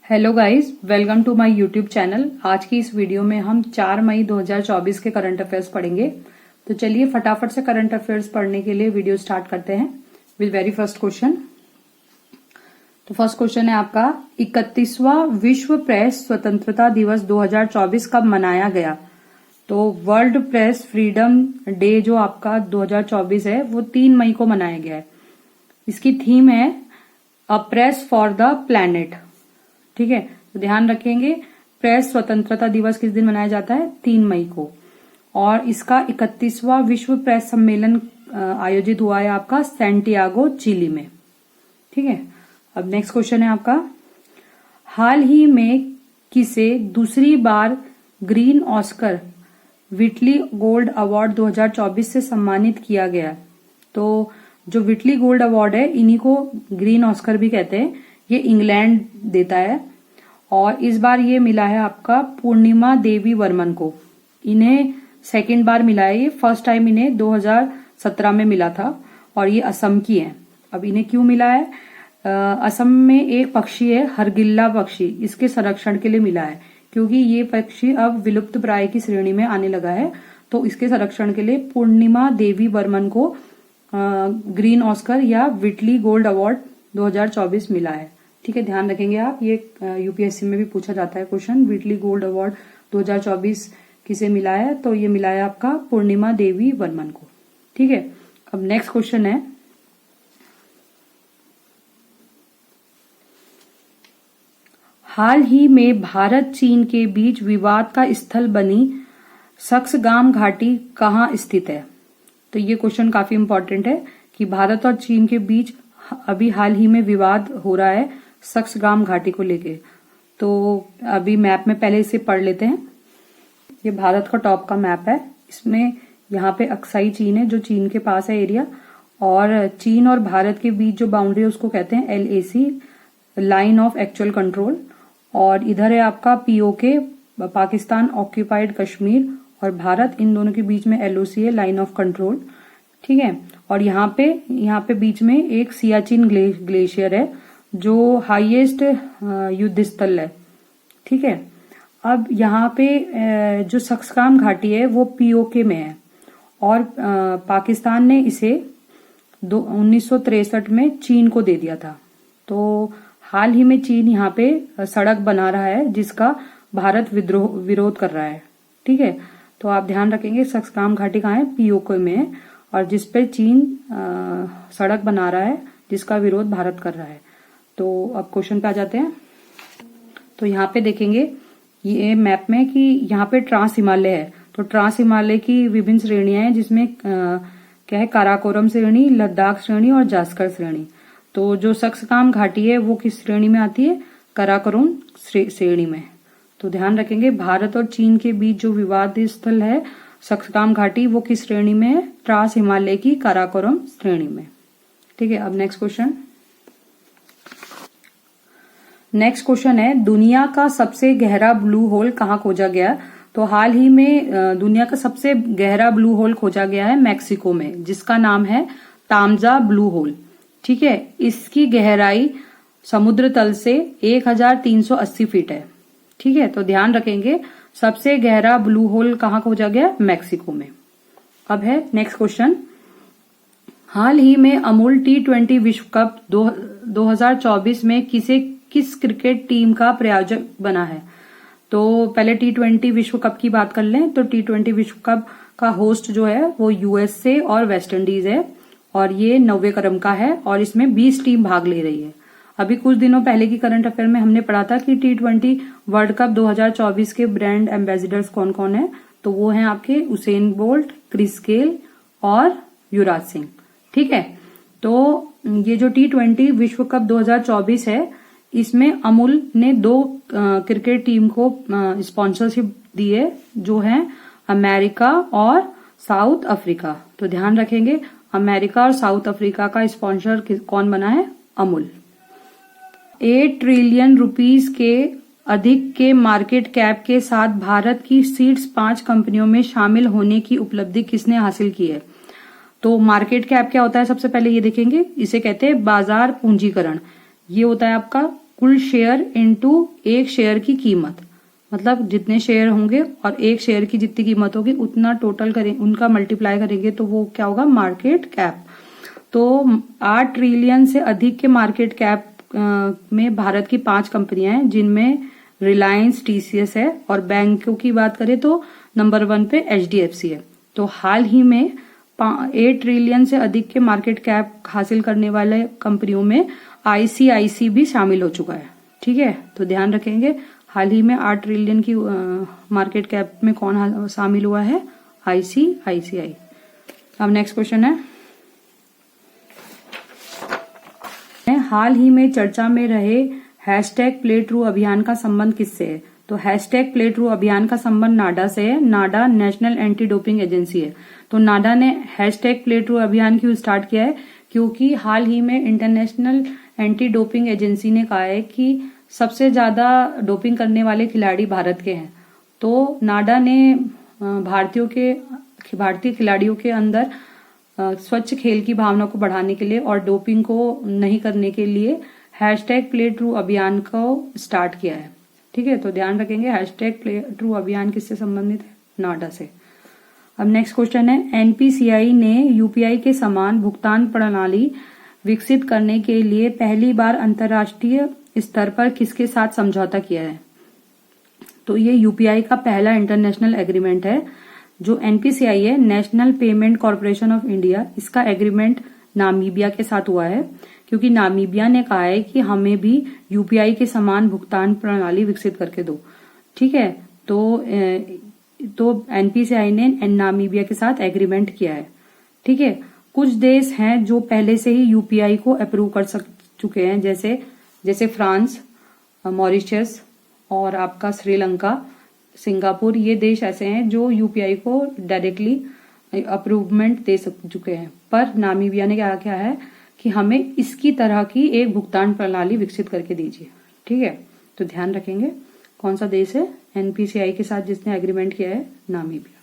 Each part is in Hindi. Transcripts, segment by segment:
Hello guys, welcome to my YouTube channel. आज की इस वीडियो में हम 4 मई 2024 के करंट अफेयर्स पढ़ेंगे। तो चलिए फटाफट से करंट अफेयर्स पढ़ने के लिए वीडियो स्टार्ट करते हैं विद वेरी फर्स्ट क्वेश्चन। तो फर्स्ट क्वेश्चन है आपका, 31वां विश्व प्रेस स्वतंत्रता दिवस 2024 कब मनाया गया? तो वर्ल्ड प्रेस फ्रीडम डे जो आपका 2024 है वो 3 मई को मनाया गया है। इसकी थीम है a press for the planet. ठीक है, तो ध्यान रखेंगे प्रेस स्वतंत्रता दिवस किस दिन मनाया जाता है? 3 मई को। और इसका 31वां विश्व प्रेस सम्मेलन आयोजित हुआ है आपका सैंटियागो चिली में। ठीक है, अब नेक्स्ट क्वेश्चन है आपका, हाल ही में किसे दूसरी बार green Oscar Whitley gold award 2024 से सम्मानित किया गया? तो जो विटली गोल्ड अवार्ड है इन्हीं को ग्रीन ऑस्कर भी कहते हैं। ये इंग्लैंड देता है और इस बार ये मिला है आपका पूर्णिमा देवी वर्मन को। इन्हें सेकंड बार मिला है। ये फर्स्ट टाइम इन्हें 2017 में मिला था और ये असम की हैं। अब इन्हें क्यों मिला है? असम में एक पक्षी है हरगिल्ला पक्षी, इसके संरक्षण के लिए मिला है क्योंकि ये पक्षी अब विलुप्त प्राय की श्रेणी में आने लगा है। तो इसके संरक्षण के लिए पूर्णिमा देवी वर्मन को ग्रीन ऑस्कर या विटली गोल्ड अवार्ड 2024 मिला है। ठीक है, ध्यान रखेंगे आप, ये यूपीएससी में भी पूछा जाता है क्वेश्चन, विटली गोल्ड अवार्ड 2024 किसे मिला है? तो ये मिला है आपका पूर्णिमा देवी वर्मन को। ठीक है, अब नेक्स्ट क्वेश्चन है, हाल ही में भारत चीन के बीच विवाद का स्थल बनी सक्सगाम घाटी कहाँ स्थित है? तो ये क्वेश्चन काफी इंपॉर्टेंट है कि भारत और चीन के बीच अभी हाल ही में विवाद हो रहा है सक्सगाम घाटी को लेके। तो अभी मैप में पहले इसे पढ़ लेते हैं। ये भारत का टॉप का मैप है। इसमें यहाँ पे अक्साई चीन है जो चीन के पास है एरिया, और चीन और भारत के बीच जो बाउंड्री है उसको कहते हैं LAC, line of actual control. और इधर है आपका POK, पाकिस्तान ऑक्यूपाइड कश्मीर, और भारत, इन दोनों के बीच में LOC है, लाइन ऑफ कंट्रोल। ठीक है, और यहाँ पे बीच में एक सियाचिन ग्लेशियर है जो हाईएस्ट युद्ध स्थल है। ठीक है, अब यहाँ पे जो सक्सगाम घाटी है वो POK में है और पाकिस्तान ने इसे 1963 में चीन को दे दिया था। तो हाल ही में चीन यहाँ पे सड़क बना रहा है जिसका भारत विरोध कर रहा है। ठीक है, तो आप ध्यान रखेंगे सक्सगाम घाटी कहाँ है? POK में है, और जिसपे चीन सड़क बना रहा है जिसका विरोध भारत कर रहा है। तो अब क्वेश्चन पे आ जाते हैं। तो यहाँ पे देखेंगे ये मैप में कि यहाँ पे ट्रांस हिमालय है। तो ट्रांस हिमालय की विभिन्न श्रेणियां हैं जिसमें क्या है? काराकोरम श्रेणी, लद्दाख श्रेणी और जास्कर श्रेणी। तो जो सक्सगाम घाटी है वो किस श्रेणी में आती है? काराकोरम श्रेणी में। तो ध्यान रखेंगे भारत और चीन के बीच जो विवाद स्थल है सक्सगाम घाटी वो किस श्रेणी में है? ट्रांस हिमालय की काराकोरम श्रेणी में। ठीक है, अब नेक्स्ट क्वेश्चन है, दुनिया का सबसे गहरा ब्लू होल कहाँ खोजा गया? तो हाल ही में दुनिया का सबसे गहरा ब्लू होल खोजा गया है मैक्सिको में, जिसका नाम है तामजा ब्लू होल। ठीक है, इसकी गहराई समुद्र तल से 1380 फीट है। ठीक है, तो ध्यान रखेंगे सबसे गहरा ब्लू होल कहाँ खोजा गया? मैक्सिको में। अब है नेक्स्ट क्वेश्चन, हाल ही में अमूल T20 विश्व कप 2024 में किस क्रिकेट टीम का प्रायोजक बना है? तो पहले T20 विश्व कप की बात कर लें। तो T20 विश्व कप का होस्ट जो है वो USA और वेस्ट इंडीज है, और ये 90 क्रम का है और इसमें 20 टीम भाग ले रही है। अभी कुछ दिनों पहले की करंट अफेयर में हमने पढ़ा था कि T20 वर्ल्ड कप 2024 के ब्रांड एम्बेसडर्स कौन कौन है? तो वो हैं आपके उसेन बोल्ट, क्रिस गेल और युवराज सिंह। ठीक है, तो ये जो T20 विश्व कप 2024 है इसमें अमूल ने 2 क्रिकेट टीम को स्पॉन्सरशिप दी है जो है अमेरिका और साउथ अफ्रीका। तो ध्यान रखेंगे अमेरिका और साउथ अफ्रीका का स्पॉन्सर कौन बना है? अमूल। 8 ट्रिलियन रुपीस के अधिक के मार्केट कैप के साथ भारत की शीर्ष 5 कंपनियों में शामिल होने की उपलब्धि किसने हासिल की है? तो मार्केट कैप क्या होता है? सबसे पहले ये देखेंगे, इसे कहते हैं बाजार पूंजीकरण। ये होता है आपका कुल शेयर इनटू एक शेयर की कीमत, मतलब जितने शेयर होंगे और एक शेयर की जितनी कीमत होगी उतना टोटल करें, उनका मल्टीप्लाई करेंगे तो वो क्या होगा, मार्केट कैप। तो 8 ट्रिलियन से अधिक के मार्केट कैप में भारत की 5 कंपनियां हैं, जिनमें रिलायंस, टीसीएस है, और बैंकों की बात करें तो नंबर 1 पे एचडीएफसी है। तो हाल ही में 8 ट्रिलियन से अधिक के मार्केट कैप हासिल करने वाले कंपनियों में आईसीआईसी भी शामिल हो चुका है। ठीक है, तो ध्यान रखेंगे, हाल ही में 8 ट्रिलियन की मार्केट कैप में कौन शामिल हुआ है, आईसीआईसीआई। अब नेक्स्ट क्वेश्चन है, हाल ही में चर्चा में रहे हैशटैग प्ले ट्रू अभियान का संबंध किससे है? तो हैशटैग प्ले ट्रू अभियान का संबंध नाडा से है। नाडा नेशनल एंटी डोपिंग एजेंसी है। तो नाडा ने हैशटैग प्ले ट्रू अभियान क्यों स्टार्ट किया है? क्योंकि हाल ही में इंटरनेशनल एंटी डोपिंग एजेंसी ने कहा है कि सबसे ज्यादा डोपिंग करने वाले खिलाड़ी भारत के हैं। तो नाडा ने भारतीय खिलाड़ियों के अंदर स्वच्छ खेल की भावना को बढ़ाने के लिए और डोपिंग को नहीं करने के लिए हैशटैग प्ले ट्रू अभियान को स्टार्ट किया है। ठीक है, तो ध्यान रखेंगे, हैशटैग प्ले ट्रू अभियान किससे संबंधित है? नाडा से। अब नेक्स्ट क्वेश्चन है, एनपीसीआई ने यूपीआई के समान भुगतान प्रणाली विकसित करने के लिए पहली बार अंतर्राष्ट्रीय स्तर पर किसके साथ समझौता किया है? तो ये यूपीआई का पहला इंटरनेशनल एग्रीमेंट है। जो एनपीसीआई है, national payment corporation of India, इसका एग्रीमेंट नामीबिया के साथ हुआ है, क्योंकि नामीबिया ने कहा है कि हमें भी यूपीआई के समान भुगतान प्रणाली विकसित करके दो। ठीक है, तो एनपीसीआई ने नामीबिया के साथ एग्रीमेंट किया है। ठीक है, कुछ देश हैं जो पहले से ही यूपीआई को अप्रूव कर चुके हैं, जैसे फ्रांस, मॉरिशस और आपका श्रीलंका, सिंगापुर। ये देश ऐसे हैं जो यूपीआई को डायरेक्टली अप्रूवमेंट दे चुके हैं। पर नामीबिया ने क्या किया है कि हमें इसकी तरह की एक भुगतान प्रणाली विकसित करके दीजिए। ठीक है, तो ध्यान रखेंगे कौन सा देश है एनपीसीआई के साथ जिसने एग्रीमेंट किया है, नामीबिया।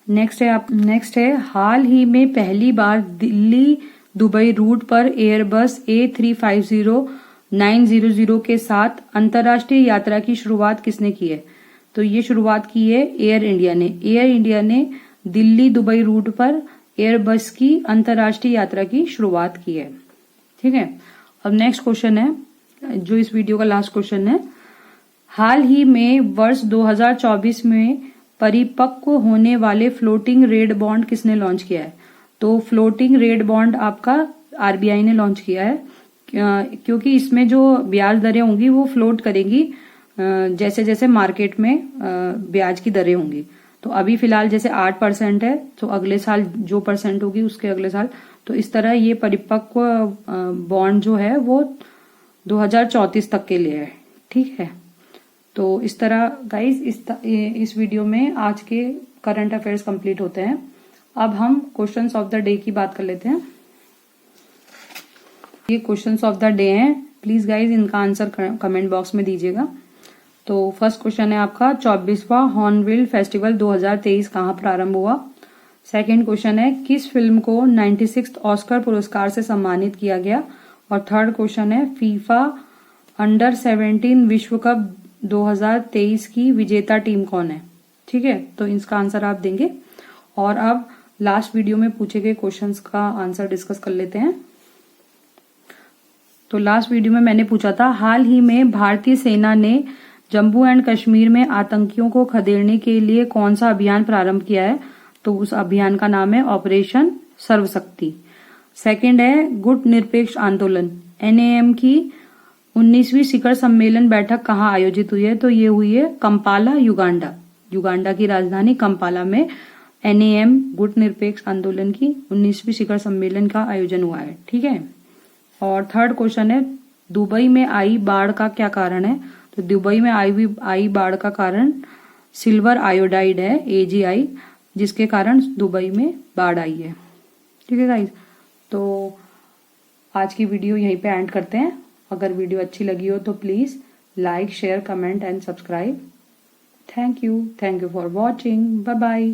नेक्स्ट है हाल ही में पहली बार दिल्ली दुबई रूट पर एयरबस A350-900 के साथ अंतर्राष्ट्रीय यात्रा की शुरुआत किसने की है? तो ये शुरुआत की है एयर इंडिया ने। एयर इंडिया ने दिल्ली दुबई रूट पर एयरबस की अंतर्राष्ट्रीय यात्रा की शुरुआत की है। ठीक है, अब नेक्स्ट क्वेश्चन है, जो इस वीडियो का लास्ट क्वेश्चन है, हाल ही में वर्ष 2024 में परिपक्व होने वाले फ्लोटिंग रेट बॉन्ड किसने लॉन्च किया है? तो फ्लोटिंग रेट बॉन्ड आपका आरबीआई ने लॉन्च किया है, क्योंकि इसमें जो ब्याज दरें होंगी वो फ्लोट करेंगी जैसे जैसे मार्केट में ब्याज की दरें होंगी। तो अभी फिलहाल जैसे 8% है, तो अगले साल जो परसेंट होगी उसके अगले साल, तो इस तरह ये परिपक्व बॉन्ड जो है वो 2034 तक के लिए है। ठीक है, तो इस तरह गाइज इस वीडियो में आज के करंट अफेयर्स कंप्लीट होते हैं। अब हम क्वेश्चंस ऑफ द डे की बात कर लेते हैं। ये क्वेश्चंस ऑफ द डे हैं, प्लीज गाइज इनका आंसर कमेंट बॉक्स में दीजिएगा। तो फर्स्ट क्वेश्चन है आपका, 24वां हॉर्नबिल फेस्टिवल 2023 कहाँ प्रारंभ हुआ? सेकंड क्वेश्चन है, किस फिल्म को 96th ऑस्कर पुरस्कार से सम्मानित किया गया? और थर्ड क्वेश्चन है, फीफा अंडर 17 विश्व कप 2023 की विजेता टीम कौन है? ठीक है, तो इसका आंसर आप देंगे। और अब लास्ट वीडियो में पूछे गए क्वेश्चंस का आंसर डिस्कस कर लेते हैं। तो लास्ट वीडियो में मैंने पूछा था, हाल ही में भारतीय सेना ने जम्मू एंड कश्मीर में आतंकियों को खदेड़ने के लिए कौन सा अभियान प्रारंभ किया है? तो उस अभियान का नाम है ऑपरेशन सर्वशक्ति। सेकंड है, गुट निरपेक्ष आंदोलन NAM की 19वीं शिखर सम्मेलन बैठक कहाँ आयोजित हुई है? तो ये हुई है कंपाला, युगांडा की राजधानी कंपाला में NAM गुट निरपेक्ष आंदोलन की 19वीं शिखर सम्मेलन का आयोजन हुआ है। ठीक है, और थर्ड क्वेश्चन है, दुबई में आई बाढ़ का क्या कारण है? तो दुबई में आई बाढ़ का कारण सिल्वर आयोडाइड है, AgI, जिसके कारण दुबई में बाढ़ आई है। ठीक है गाइज, तो आज की वीडियो यहीं पे एंड करते हैं। अगर वीडियो अच्छी लगी हो तो please like, share, comment and subscribe. Thank you for watching. Bye bye.